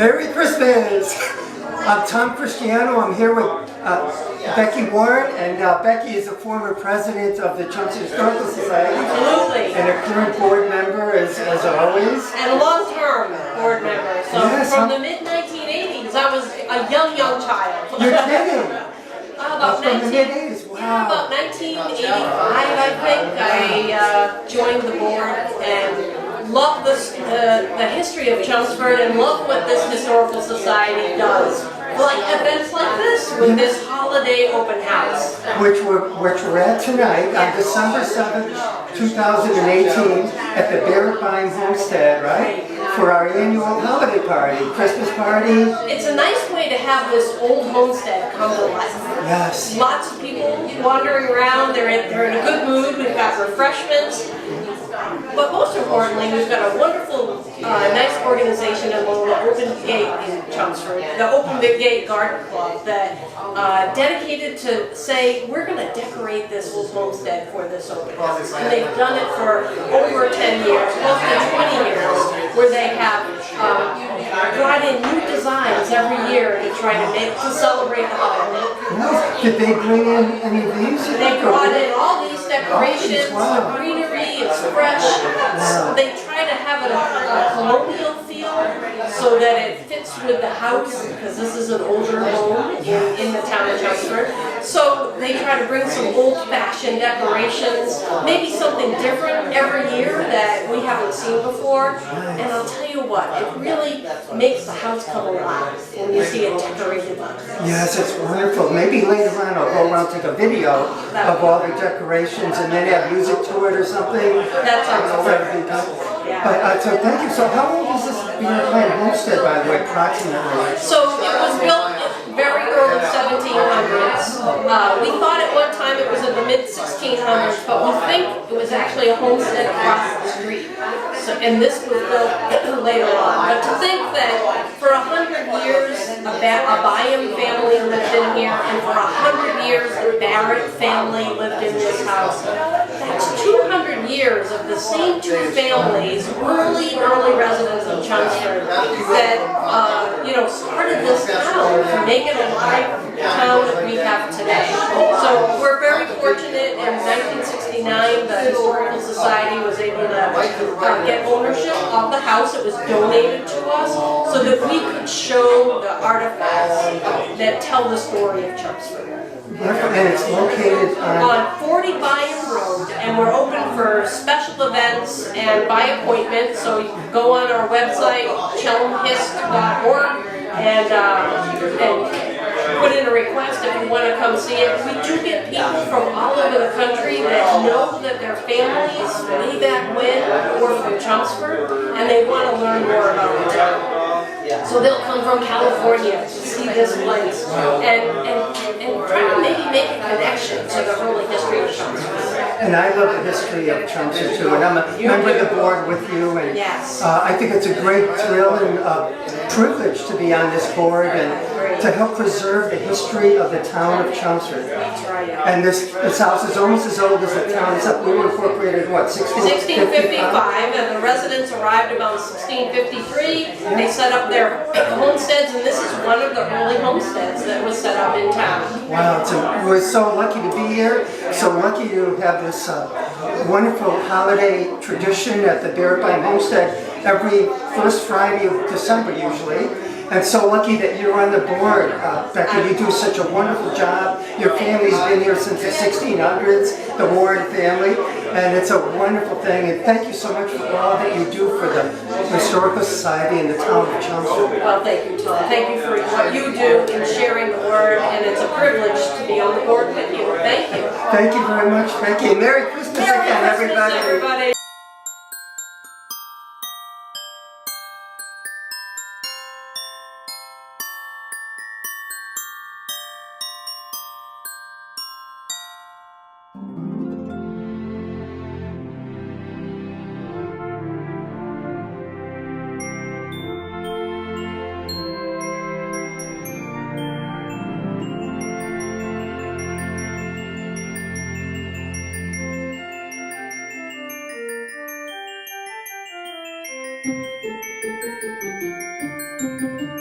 Merry Christmas! I'm Tom Christiano. I'm here with Becky Warren, and Becky is a former president of the Chelmsford Historical Society. Absolutely. And a current board member, as always. And a long-term board member. So yes, from the mid-1980s, I was a young child. You're kidding! From the mid-80s, wow. About 1985, I think, I joined the board and love the history of Chelmsford and love what this historical society does. Like events like this, with this holiday open house. Which we're at tonight on December 7th, 2018 at the Barrett Homestead, right? For our annual holiday party, Christmas party. It's a nice way to have this old homestead come to life. Yes. Lots of people wandering around, they're in a good mood, we've got refreshments. But most importantly, we've got a wonderful, nice organization in the Open Gate in Chelmsford, the Open Gate Garden Club, that dedicated to say, we're going to decorate this old homestead for this open house. And they've done it for over 10 years, close to 20 years, where they have brought in new designs every year to try to celebrate the holiday. Did they bring in any of these? They brought in all these decorations, wow. greenery, it's fresh. Wow. They try to have a colonial feel so that it fits with the house, because this is an older home in the town of Chelmsford. So they try to bring some old-fashioned decorations, maybe something different every year that we haven't seen before. And I'll tell you what, it really makes the house come alive when you see it decorated like this. Yes, it's wonderful. Maybe later on I'll go around and take a video of all the decorations and then add music to it or something. That sounds great. Yeah. But so thank you. So how old is this Beard homestead, by the way, approximately? So it was built very early 1700s. We thought at one time it was in the mid-1600s, but we think it was actually a homestead across the street. So, and this was built later on. But to think that for 100 years a Byam family lived in here, and for 100 years the Barrett family lived in this house, that's 200 years of the same two families, early residents of Chelmsford, that started this town to make it a live town that we have today. So we're very fortunate. In 1969, the Historical Society was able to get ownership of the house. It was donated to us so that we could show the artifacts that tell the story of Chelmsford. And it's located on 40 Byam Road, and we're open for special events and by appointment. So you can go on our website, chelmhist.org, and put in a request if you want to come see it. We do get people from all over the country that know that their families way back when were from Chelmsford, and they want to learn more about the town. So they'll come from California to see this place and try to maybe make a connection to the early history of Chelmsford. And I love the history of Chelmsford too, and I'm a member of the board with you, and yes. I think it's a great thrill and privilege to be on this board and to help preserve the history of the town of Chelmsford. That's right. And this house is almost as old as the town itself. We were incorporated, what, 1655, and the residents arrived about 1653. They set up their homesteads, and this is one of the early homesteads that was set up in town. Wow, we're so lucky to be here, so lucky to have this wonderful holiday tradition at the Barrett Homestead every first Friday of December usually. And so lucky that you're on the board, Becky. You do such a wonderful job. Your family's been here since the 1600s, the Warren family, and it's a wonderful thing. And thank you so much for all that you do for the Historical Society and the town of Chelmsford. Well, thank you, Tom. Thank you for what you do in sharing the word, and it's a privilege to be on the board with you. Thank you. Thank you very much, Becky. Merry Christmas again, everybody. Thank you.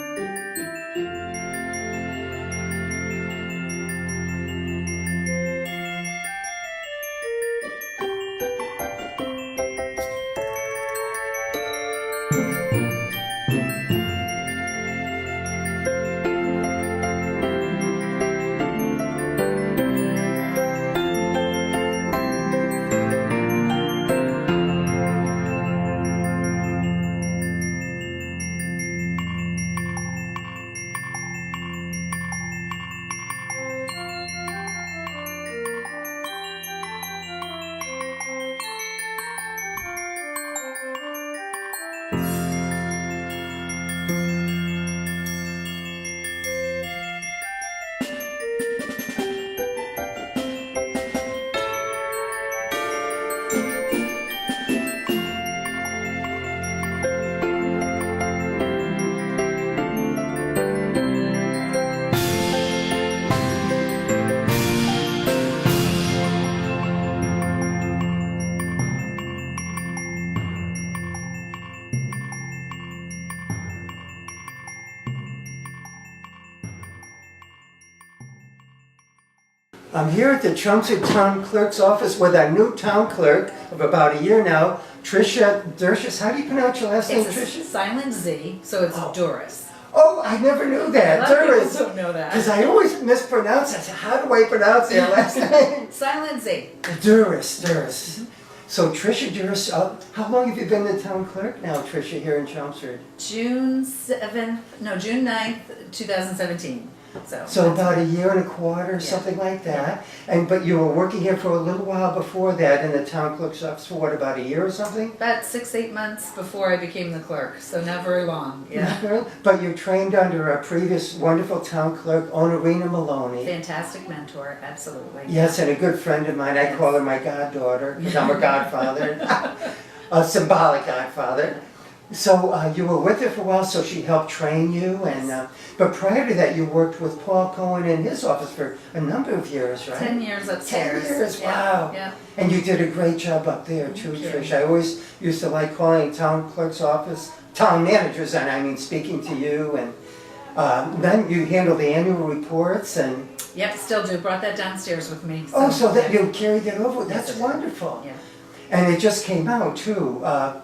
I'm here at the Chelmsford Town Clerk's office with our new town clerk of about a year now, Tricia Dzuris. How do you pronounce your last name, It's a Tricia? silent Z, so it's Dzuris. Oh, I never knew that. A lot of Dzuris. people don't know that. Because I always mispronounce it. I said, how do I pronounce your last name? Silent Z. Dzuris. So Tricia Dzuris, how long have you been the town clerk now, Tricia, here in Chelmsford? June 9th, 2017. So about a year and a quarter, something like that. But you were working here for a little while before that in the town clerk's office for what, about a year or something? About 6-8 months before I became the clerk, so not very long. Yeah. But you trained under a previous wonderful town clerk, Honorina Maloney. Fantastic mentor, absolutely. Yes, and a good friend of mine. I call her my goddaughter because I'm her godfather, a symbolic godfather. So you were with her for a while, so she helped train you, and but prior to that, you worked with Paul Cohen in his office for a number of years, right? 10 years upstairs. 10 years, Yeah, wow. yeah. And you did a great job up there too, Thank you. Trish. I always used to like calling town clerk's office, town managers, and I mean speaking to you, and then you handle the annual reports and. Yep, still do. Brought that downstairs with me. So that yeah. you carried it over. That's Yes, I did. wonderful. Yeah. And it just came out too, a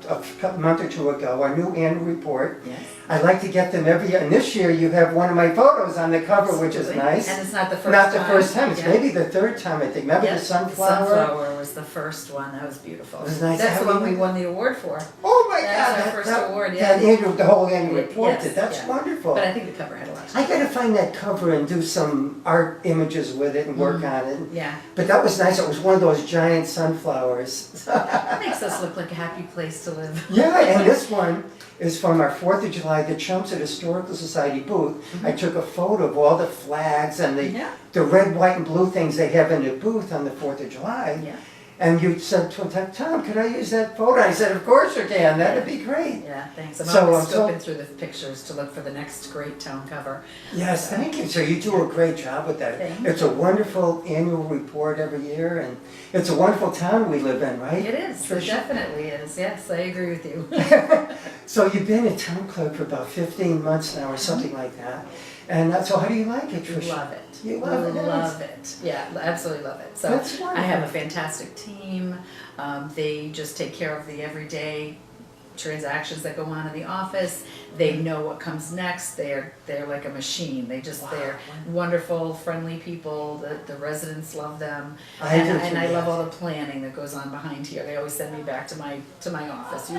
month or two ago, our new annual report. Yes. I like to get them every year, and this year you have one of my photos on the cover, which is nice. And it's not the first time. Not the first time, it's Yeah. maybe the third time, I think. Remember Yeah, the sunflower? The sunflower was the first one. That was beautiful. It was nice. That's the How one do we you- won the award for. Oh my That's God! our first award, That the whole annual report Yes, did. That's yeah. wonderful. But I think the cover had a lot to do. I gotta find that cover and do some art images with it and work on it. Yeah. But that was nice. It was one of those giant sunflowers. It makes us look like a happy place to live. Yeah, and this one is from our 4th of July, the Chelmsford Historical Society booth. I took a photo of all the flags and Yeah. the red, white, and blue things they have in the booth on the 4th of July. Yeah. And you said to him, Tom, could I use that photo? I said, of course you can. That'd be great. Yeah, thanks. I'm So, always so- scoping through the pictures to look for the next great town cover. Yes, thank you. So you do a great job with that. Thank It's a wonderful annual report every year, and it's a wonderful town we live in, right? It is. It Tricia? definitely is. Yes, I agree with you. So you've been a town clerk for about 15 months now or something like that. And so how do you like it, Tricia? Love it. You love it? Love it. Yeah, absolutely love it. So That's I have a wonderful. fantastic team. They just take care of the everyday transactions that go on in the office. They know what comes next. They're like a machine. They're wonderful, friendly people. The residents love them. I do And too, I love yes. all the planning that goes on behind here. They always send me back to my office.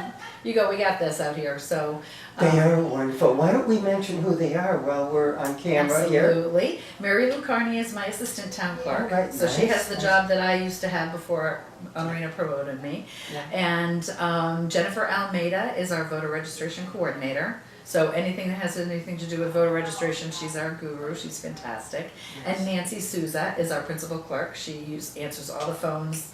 You go, we got this out here. So They are wonderful. Why don't we mention who they are while we're on camera here? absolutely. Mary Lou Carney is my assistant town clerk. All right, So she nice, has the nice. job that I used to have before Honorina promoted me. Yeah. And Jennifer Almeida is our voter registration coordinator. So anything that has anything to do with voter registration, she's our guru. She's fantastic. Yes. And Nancy Souza is our principal clerk. She answers all the phones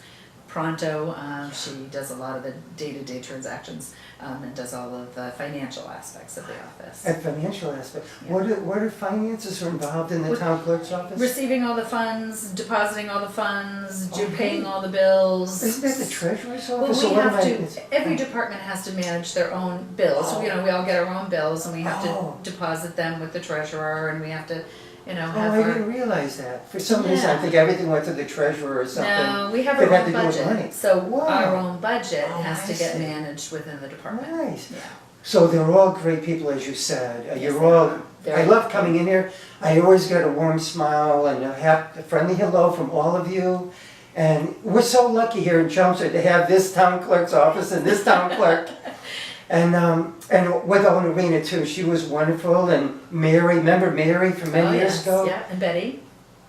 pronto. She does a lot of the day-to-day transactions and does all of the financial aspects of the office. At financial aspect, Yeah. what are finances are involved in the With- town clerk's office? Receiving all the funds, depositing all the funds, Okay. paying all the bills. Isn't that the treasurer's Well, office? we or what have am I- to, every department has to manage their own bills. Oh. You know, we all get our own bills and we have Oh. to deposit them with the treasurer and we have to, you know, Oh, have I our. didn't realize that. For some reason, I Yeah. think everything went to the treasurer or something. No, we have that our had own to do with money. budget. So Wow. our own budget Oh, has I to get see. managed within the department. Nice. Yeah. So they're all great people, as you said. Yes, You're they all. are. Very I love coming in here. I always get a warm smile and a friendly hello from all of you. And we're so lucky here in Chelmsford to have this town clerk's office and this town clerk. And with Honorina too, she was wonderful. And Mary, remember Mary from many Oh, years yes. ago? Yeah, and Betty.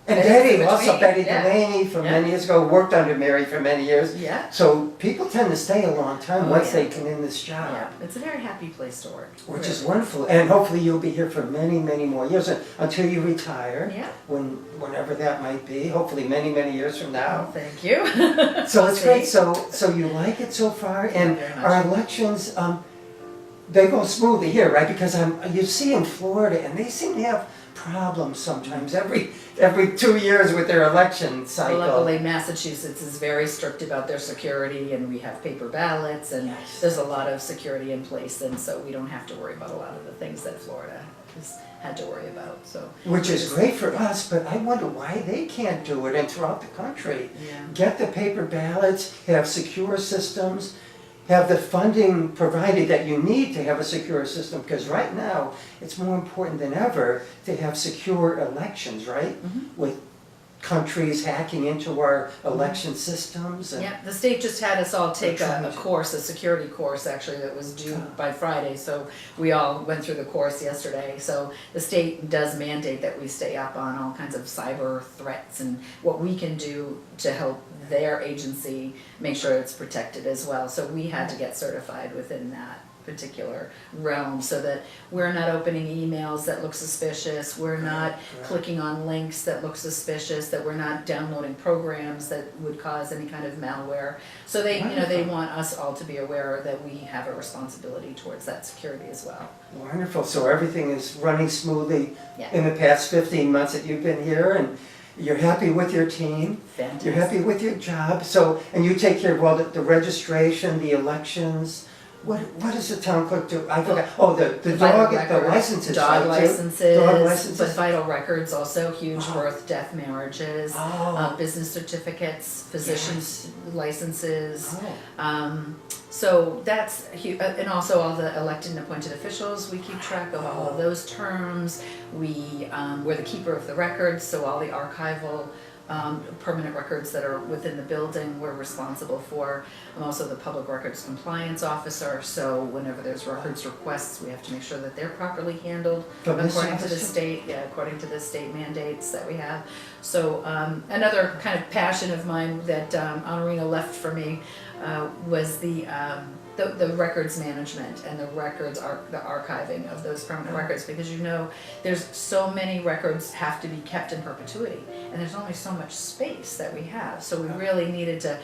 And Betty Betty, was also between, Betty yeah. Delaney from Yeah. many years ago, worked under Mary for many years. Yeah. So people tend to stay a long time Oh, once yeah. they come in this job. Yeah, it's a very happy place to work. Which is wonderful, and hopefully you'll be here for many, many more years until you retire. Yeah. Whenever that might be. Hopefully, many, many years from Oh, now. thank you. So it's See? great. So you like it so far, and very much. our elections, they go smoothly here, right? Because you see in Florida, and they seem to have problems sometimes every 2 years with their election cycle. Luckily, Massachusetts is very strict about their security, and we have paper ballots, and Yes. there's a lot of security in place, and so we don't have to worry about a lot of the things that Florida has had to worry about, so. Which is great for us, but I wonder why they can't do it and throughout the country. Yeah. Get the paper ballots, have secure systems, have the funding provided that you need to have a secure system, because right now, it's more important than ever to have secure elections, right? With countries hacking into our election systems and. Yeah, the state just had us all take We're trying a to- course, a security course actually, that was due by Friday, so we all went through the course yesterday. So the state does mandate that we stay up on all kinds of cyber threats and what we can do to help their agency make sure it's protected as well. So we had to get certified within that particular realm so that we're not opening emails that look suspicious, we're not clicking on links that look suspicious, that we're not downloading programs that would cause any kind of malware. So they, you know, they want us all to be aware that we have a responsibility towards that security as well. Wonderful, so everything is running smoothly Yeah. in the past 15 months that you've been here, and you're happy with your team, Fantastic. you're happy with your job, so, and you take care of all the registration, the elections. What does the town clerk do? I forgot, oh, the Vital dog, the records, licenses, dog right, too? licenses, Dog but licenses. vital records also, huge birth, death, marriages, Oh. business certificates, physicians' licenses. Oh. So that's huge, and also all the elected and appointed officials, we keep track of all of those terms. We're the keeper of the records, so all the archival permanent records that are within the building we're responsible for. I'm also the public records compliance officer, so whenever there's records requests, we have to make sure that they're properly handled From this according to the office? state, according to the state mandates that we have. So another kind of passion of mine that Honorina left for me was the records management and the records, the archiving of those permanent records, because you know there's so many records have to be kept in perpetuity and there's only so much space that we have, so we really needed to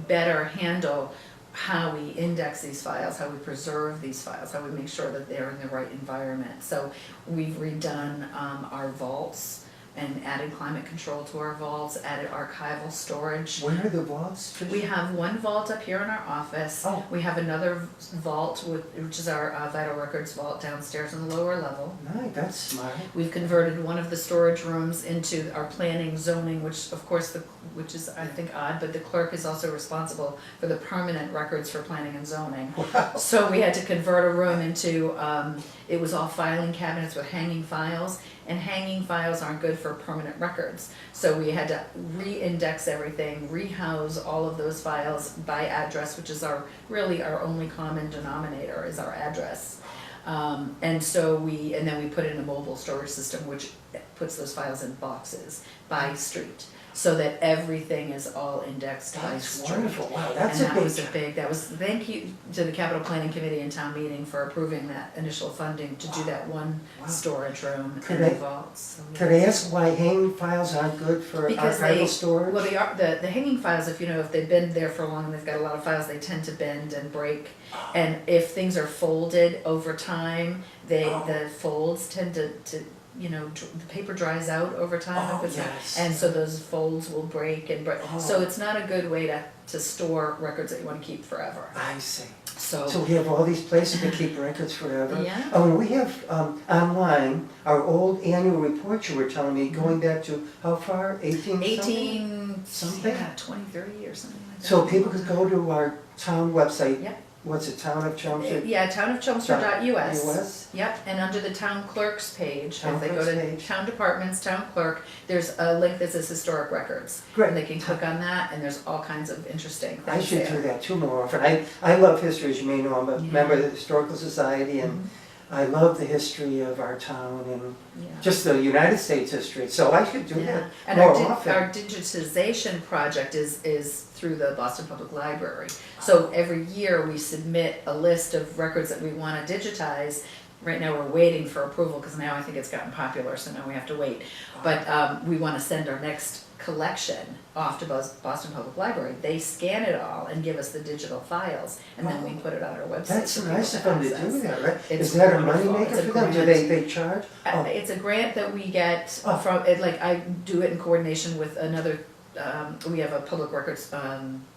better handle how we index these files, how we preserve these files, how we make sure that they're in the right environment. So we've redone our vaults and added climate control to our vaults, added archival storage. Where are the vaults? We have one vault up here in our office. Oh. We have another vault, which is our vital records vault downstairs on the lower level. Nice, that's smart. We've converted one of the storage rooms into our planning zoning, which of course, which is I think odd, but the clerk is also responsible for the permanent records for planning and zoning. Wow. So we had to convert a room into, it was all filing cabinets with hanging files, and hanging files aren't good for permanent records. So we had to re-index everything, rehouse all of those files by address, which is really our only common denominator is our address. And then we put in a mobile storage system which puts those files in boxes by street, so that everything is all indexed by That's street. wonderful, wow, that's And a that was big. thank you to the capital planning committee and town meeting for approving that initial funding to do that one Wow. storage room Could and the I- vaults. So, yeah. Could I ask why hanging files aren't good for Because archival storage? Well, the hanging files, if they've been there for long and they've got a lot of files, they tend to bend and break. And if things are folded over time, the folds tend to the paper dries out over time. Oh, if it's not- yes. and so those folds will break and break. Oh. So it's not a good way to store records that you want to keep forever. I see. So, So we have all these places to keep records forever? Yeah. Oh, and we have online, our old annual report you were telling me, going back to how far, 18 something? yeah, 20, 30 or something like that. So people could go to our town website. Yep. What's it, Town of Chelmsford? Yeah, townofchelmsford.us. US? Yep, and under the town clerk's page, Town if they go clerk's to page. town departments, town clerk, there's a link that says historic records. Great. And they can click on that, and there's all kinds of interesting things I should there. do that too more often. I love history, as you may know. I'm a member of the Historical Society, and I love the history of our town and Yeah. just the United States history. So I should do Yeah, that and more our often. digitization project is through the Boston Public Library. So every year we submit a list of records that we want to digitize. Right now we're waiting for approval because now I think it's gotten popular, so now we have to wait. But we want to send our next collection off to Boston Public Library. They scan it all and give us the digital files, and then we put it on our website. That's for nice of people them to access. do that, right? It's Is that a wonderful. moneymaker It's a for them? Do grant. they charge? Oh, It's a grant that we get Oh. from, I do it in coordination with another we have a public records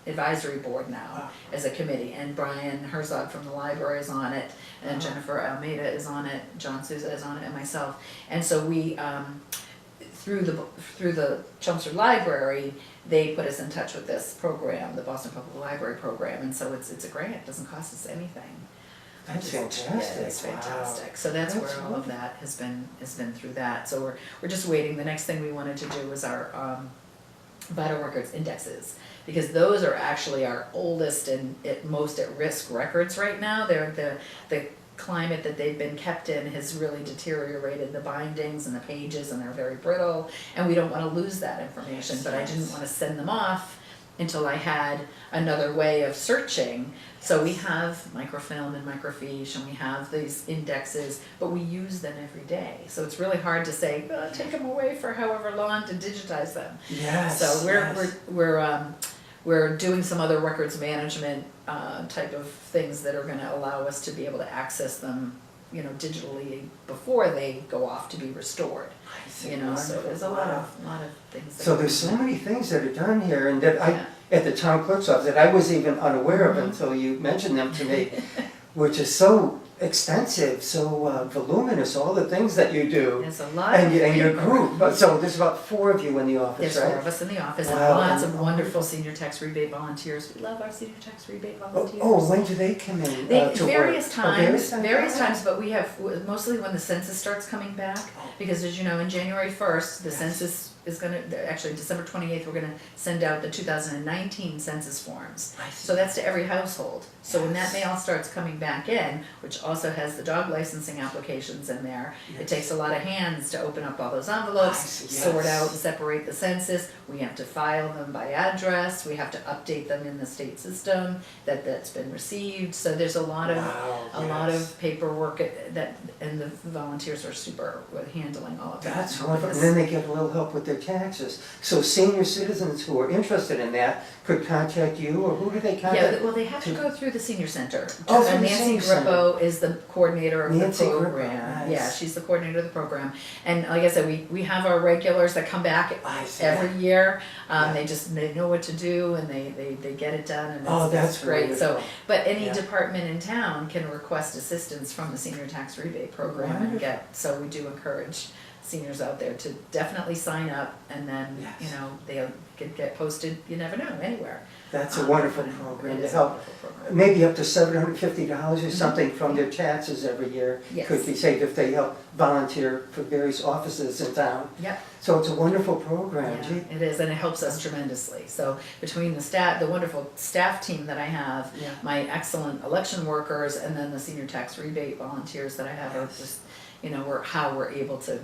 advisory board now as a committee, and Brian Herzog from the library is on it, and Jennifer Almeida is on it, John Souza is on it, and myself. And so we, through the Chelmsford Library, they put us in touch with this program, the Boston Public Library program, and so it's a grant, it doesn't cost us anything. That's fantastic. Yeah, it's fantastic. Wow. So that's where all wonderful. of that has been through that. So we're just waiting. The next thing we wanted to do was our vital records indexes, because those are actually our oldest and most at risk records right now. They're the climate that they've been kept in has really deteriorated the bindings and the pages, and they're very brittle, and we don't want to lose that information. But I didn't want to send them off until I had another way of searching. So we have microfilm and microfiche, and we have these indexes, but we use them every day. So it's really hard to say, take them away for however long to digitize them. Yes. So we're doing some other records management type of things that are going to allow us to be able to access them, digitally before they go off to be restored. I see. So there's a lot of things. So there's so many things that are done here, and that I, at the town clerk's office, that I was even unaware of until you mentioned them to me, which is so extensive, so voluminous, all the things that you do. There's a lot. And your group, so there's about 4 of you in the office, There's right? 4 of us in the office, Wow. and lots of wonderful senior tax rebate volunteers. We love our senior tax rebate volunteers. Oh, when do they come in They, to various work? times, Oh, various Oh, times, but we have mostly when the census starts coming back, because as you know, in January 1st, the census is gonna, actually December 28th, we're gonna send out the 2019 census forms. I see. So that's to every household. So when that mail starts coming back in, which also has the dog licensing applications in there, it takes a lot of hands to open up all those envelopes, I see, sort yes. out, separate the census. We have to file them by address. We have to update them in the state system that's been received. So there's a lot of lot of paperwork and the volunteers are super with handling all of that. That's wonderful. And then they get a little help with their taxes. So senior citizens who are interested in that could contact you, or who do they contact? Yeah, well, they have to go through the senior center. Oh, through the Nancy senior center. Grippo is the coordinator of Nancy the Grippo, program. nice. Yeah, she's the coordinator of the program. And like I said, we have our regulars that come back I see. every year. Yeah. They know what to do, and they get it done, and Oh, it's that's great. So, wonderful. but any Yeah. department in town can request assistance from the senior tax rebate program and Wonderful. so we do encourage seniors out there to definitely sign up, and then Yes. they'll get posted. You never know, anywhere. That's a wonderful But program it to is a help. wonderful program. Maybe up to $750 or something from their taxes every year Yes. could be saved if they help volunteer for various offices in town. Yep. So it's a wonderful program. Yeah, Gee. it is, and it helps us tremendously. So between the wonderful staff team that I have, Yeah. my excellent election workers, and then the senior tax rebate volunteers that I have are Yes. just, how we're able to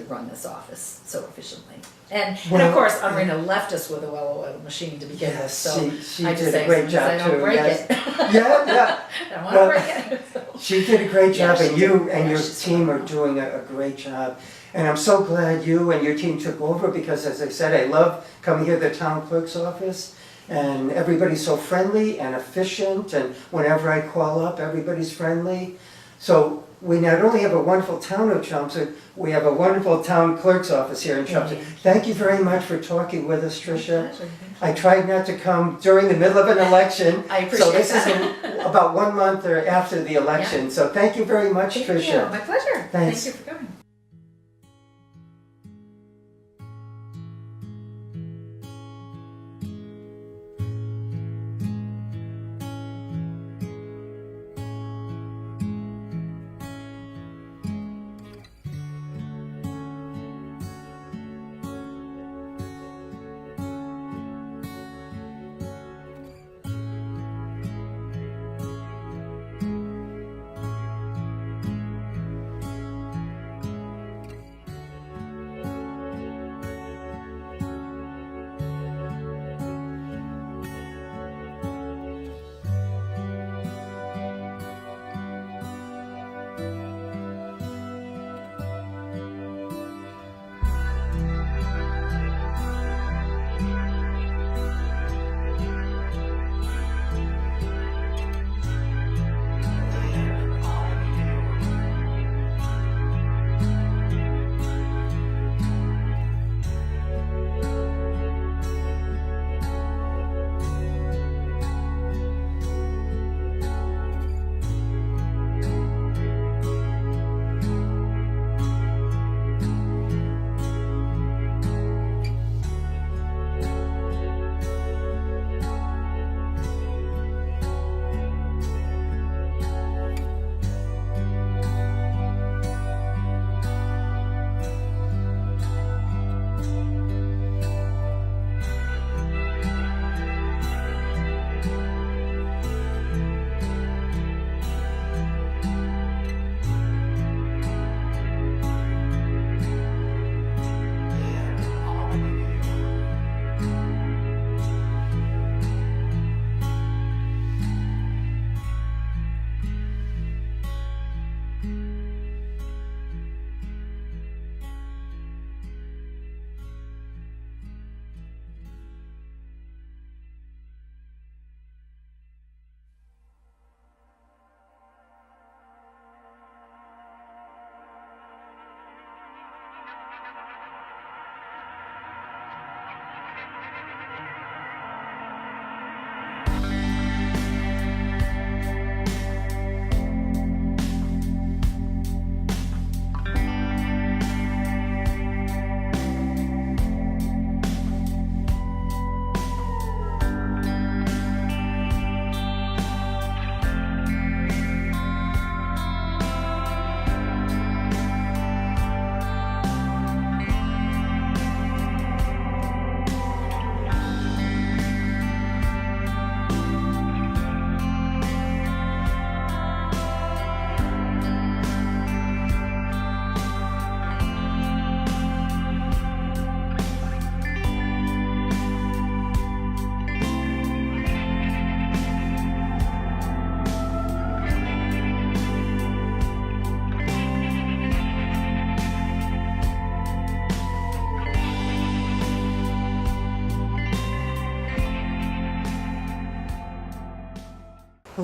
run this office so efficiently. And Well, of course, Irina left us with a well-oiled machine to begin with, Yes, so she I just did say, a great as long as job I don't too. break Yes. it. Yeah. I don't wanna Well, break it. So. She did a great Yeah, job, she and did. you and Yeah, your she's team are phenomenal. doing a great job. And I'm so glad you and your team took over, because as I said, I love coming here to the town clerk's office, and everybody's so friendly and efficient, and whenever I call up, everybody's friendly. So we not only have a wonderful town of Chelmsford, we have a wonderful town clerk's office here in Chelmsford. Thank you very much for talking with us, Tricia. Pleasure. I tried not to come during the middle of an election. I appreciate So this that. is about 1 month or after the election. So thank you very much, Thank Tricia. you. My pleasure. Thanks. Thank you for coming.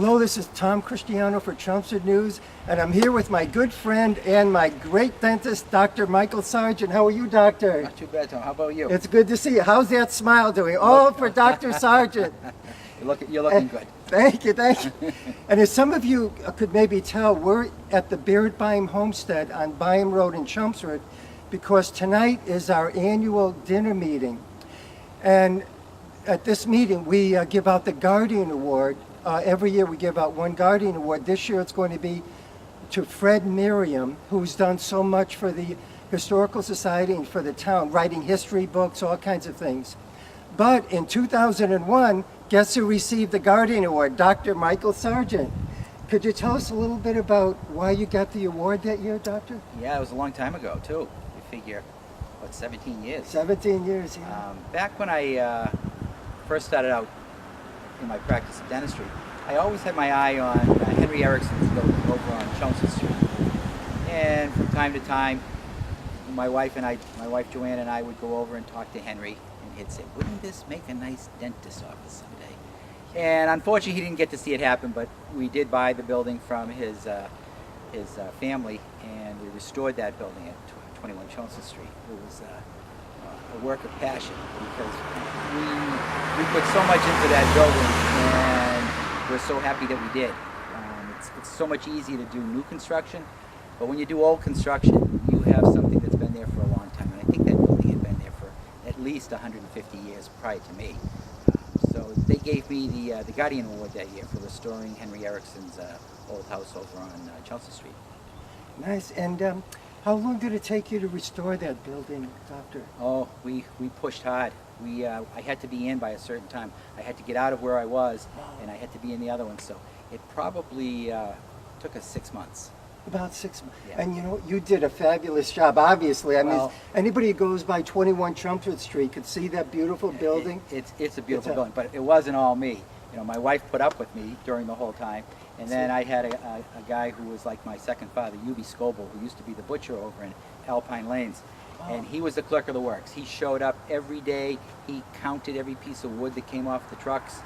Hello, this is Tom Christiano for Chelmsford News, and I'm here with my good friend and my great dentist, Dr. Michael Sargent. How are you, Doctor? Not too bad, Tom. How about you? It's good to see you. How's that smile doing? All for Dr. Sargent. You're looking good. Thank you, thank you. And as some of you could maybe tell, we're at the Beard Homestead on Byam Road in Chelmsford because tonight is our annual dinner meeting. And at this meeting, we give out the Guardian Award. Every year we give out one Guardian Award. This year it's going to be to Fred Merriam, who's done so much for the Historical Society and for the town, writing history books, all kinds of things. But in 2001, guess who received the Guardian Award? Dr. Michael Sargent. Could you tell us a little bit about why you got the award that year, Doctor? Yeah, it was a long time ago, too. You figure, 17 years? 17 years, yeah. Back when I first started out in my practice of dentistry, I always had my eye on Henry Erickson's building over on Chelmsford Street. And from time to time, my wife Joanne and I would go over and talk to Henry, and he'd say, "Wouldn't this make a nice dentist office someday?" And unfortunately, he didn't get to see it happen, but we did buy the building from his family, and we restored that building at 21 Chelmsford Street. It was a work of passion because we put so much into that building, and we're so happy that we did. It's so much easier to do new construction, but when you do old construction, you have something that's been there for a long time, and I think that building had been there for at least 150 years prior to me. So they gave me the Guardian Award that year for restoring Henry Erickson's old house over on Chelmsford Street. Nice. And how long did it take you to restore that building, Doctor? Oh, we pushed hard. I had to be in by a certain time. I had to get out of where I was, and I had to be in the other one. So it probably took us 6 months. About 6 months. Yeah. And you know, you did a fabulous job, obviously. I mean, Well, anybody who goes by 21 Chelmsford Street could see that beautiful building. It's a beautiful building, but it wasn't all me. You know, my wife put up with me during the whole time, and then I had a guy who was like my second father, Ubi Scoble, who used to be the butcher over in Alpine Lanes, and he was the clerk of the works. He showed up every day. He counted every piece of wood that came off the trucks.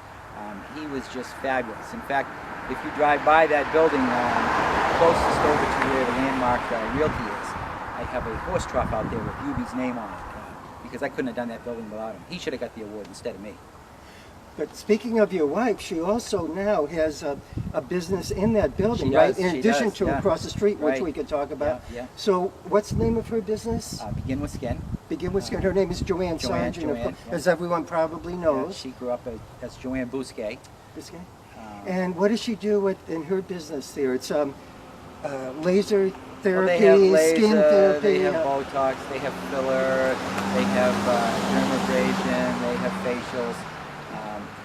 He was just fabulous. In fact, if you drive by that building closest over to where the landmark realty is, I have a horse trough out there with Ubi's name on it because I couldn't have done that building without him. He should have got the award instead of me. But speaking of your wife, she also now has a business in that building, She right? does, In she addition does, to yeah. across the street, which Right. we could talk about. Yeah. So what's the name of her business? Begin with Skin. Begin with her name is Joanne Sargent, Joanne, yeah. as everyone probably knows. Yeah, she grew up as Joanne Bousquet. This guy? And what does she do in her business there? It's laser therapy, Well, they have laser, skin therapy. they have Botox, they have filler, they have dermabrasion, they have facials,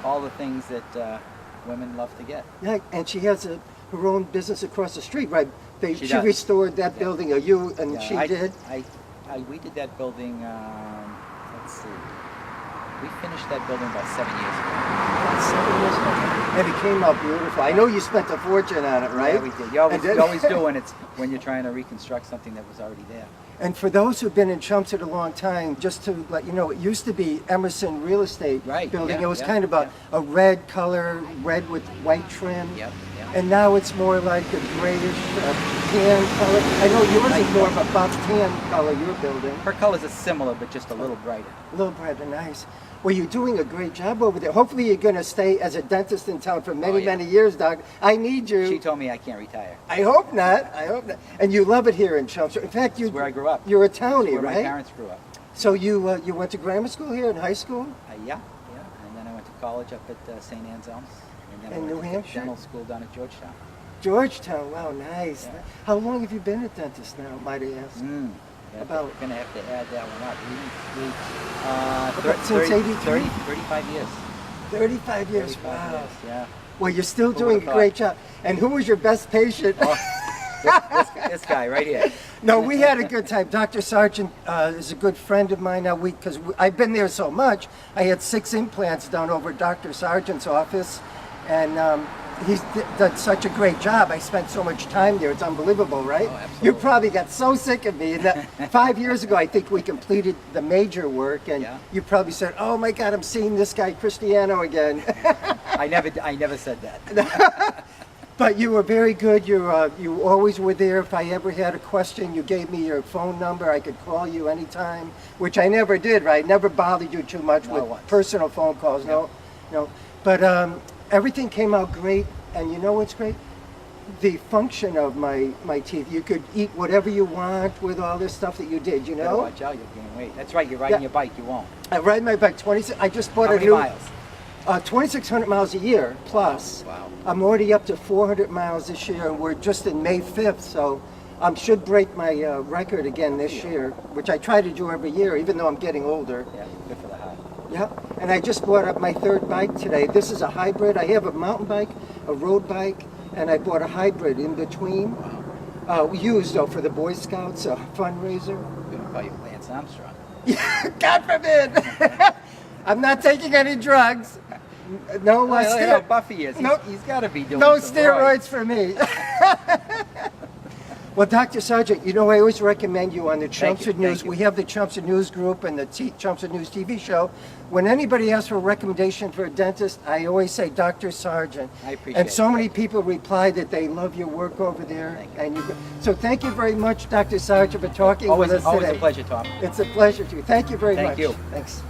all the things that women love to get. Yeah, and she has her own business across the street, right? She does. restored that Yeah. building, or you, and Yeah, she did. we did that building, let's see, we finished that building about 7 years ago. 7 years ago. And it came out beautiful. I know you spent a fortune on it, right? Yeah, we did. You always do when you're trying to reconstruct something that was already there. And for those who've been in Chelmsford a long time, just to let you know, it used to be Emerson Real Estate Right, building. yeah, It was yeah, kind of a red color, red with white trim. Yep. And now it's more like a grayish tan color. I know yours is more of a buff tan color, your building. Her colors are similar, but just a little brighter. A little brighter, nice. Well, you're doing a great job over there. Hopefully you're going to stay as a dentist in town for many, yeah. many years, Doc. I need you. She told me I can't retire. I hope not. I hope not. And you love it here in Chelmsford. In fact, It's where I grew up. You're a townie, Where right? my parents grew up. So you went to grammar school here and high school? Yeah. And then I went to college up at St. Anselm's. And then In I New went Hampshire? to dental school down at Georgetown. Georgetown, wow, nice. Yeah. How long have you been a dentist now, might I ask? About- Going to have to add that one up. Since 83? 35 years. 35 years, 35 wow. years, yeah. Well, you're still Who doing a would've great job. And who was your best patient? This guy right here. No, we had a good time. Dr. Sargent is a good friend of mine now. Because I've been there so much, I had 6 implants done over at Dr. Sargent's office, and he's done such a great job. I spent so much time there. It's unbelievable, right? Oh, absolutely. You probably got so sick of me that 5 years ago, I think we completed the major work, and Yeah. you probably said, "Oh my God, I'm seeing this guy Christiano again." I never said that. But you were very good. You always were there. If I ever had a question, you gave me your phone number. I could call you anytime, which I never did, right? Never bothered you too much with personal phone calls. No. But everything came out great. And you know what's great? The function of my teeth. You could eat whatever you want with all this stuff that you did, you Better know? watch out, you'll gain weight. That's right, you're riding your bike, you won't. I ride my bike 26. I just bought How a many new miles? 2,600 miles a year plus. Wow. I'm already up to 400 miles this year, and we're just in May 5th, so I should break my record again this year, which I try to do every year, even though I'm getting older. Yeah, good for the heart. Yeah, and I just bought up my third bike today. This is a hybrid. I have a mountain bike, a road bike, and I bought a hybrid in between. Used though for the Boy Scouts, a fundraiser. I'm gonna call you Lance Armstrong. God forbid! I'm not taking any drugs. No, How Buffy is. Nope. He's got to be doing No some steroids for me. Well, Dr. Sargent, you know, I always recommend you on the Chelmsford News. We have the Chelmsford News Group and the Chelmsford News TV show. When anybody asks for a recommendation for a dentist, I always say Dr. Sargent. I appreciate And so it. many people reply that they love your work over there. Thank you. So thank you very much, Dr. Sargent, for talking Always, with us always today. a pleasure, Tom. It's a pleasure to you. Thank you very much. Thank you. Thanks.